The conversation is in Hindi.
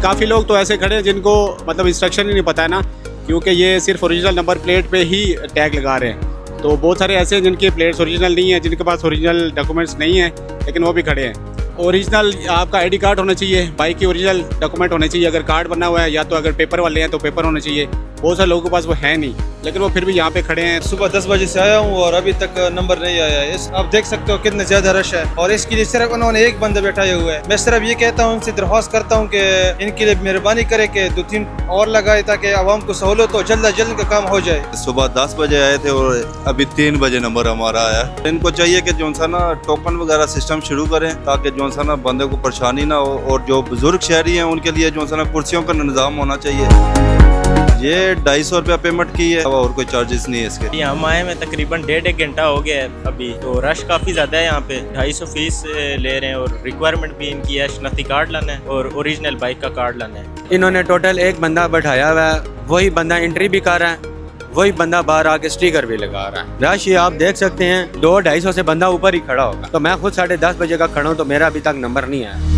काफ़ी लोग तो ऐसे खड़े हैं जिनको मतलब इंस्ट्रक्शन ही नहीं पता है ना, क्योंकि ये सिर्फ ओरिजिनल नंबर प्लेट पे ही टैग लगा रहे हैं। तो बहुत सारे ऐसे हैं जिनकी प्लेट्स ओरिजिनल नहीं है, जिनके पास ओरिजिनल डॉक्यूमेंट्स नहीं है, लेकिन वो भी खड़े हैं। ओरिजिनल आपका आईडी कार्ड होना चाहिए, बाइक की ओरिजिनल डॉक्यूमेंट होने चाहिए। अगर कार्ड बना हुआ है या तो अगर पेपर वाले हैं तो पेपर होने चाहिए। बहुत सारे लोगों के पास वो है नहीं, लेकिन वो फिर भी यहाँ पे खड़े हैं। सुबह 10 बजे से आया हूँ और अभी तक नंबर नहीं आया है। आप देख सकते हो कितने ज्यादा रश है और इसके लिए सिर्फ उन्होंने एक बंदा बैठाए हुआ है। मैं सिर्फ ये कहता हूँ, इनसे दरख्वास्त करता हूँ कि इनके लिए मेहरबानी करे कि 2-3 और लगाए ताकि आवाम को सहूलत हो, जल्द अज जल्द का काम हो जाए। सुबह 10 बजे आए थे और अभी 3 बजे नंबर हमारा आया। इनको चाहिए कि जो सा ना टोकन वगैरह सिस्टम शुरू करें ताकि जो सा ना बंदे को परेशानी ना हो, और जो बुजुर्ग शहरी हैं उनके लिए जो सा ना कुर्सियों का निज़ाम होना चाहिए। ये 250 रुपया पेमेंट की है और कोई चार्जेस नहीं है इसके। हम आए में तकरीबन 1.5 घंटा हो गया है अभी, तो रश काफ़ी ज़्यादा है यहाँ पे। 250 फीस ले रहे हैं और रिक्वायरमेंट भी इनकी है, शनाख्ती कार्ड लाना है और ओरिजिनल बाइक का कार्ड लाना है। इन्होंने टोटल एक बंदा बैठाया हुआ है, वही बंदा एंट्री भी कर रहा है, वही बंदा बाहर आके स्टिकर भी लगा रहा है। रश ये आप देख सकते हैं, 200-250 से बंदा ऊपर ही खड़ा होगा। तो मैं खुद 10:30 बजे का खड़ा हूँ तो मेरा अभी तक नंबर नहीं आया।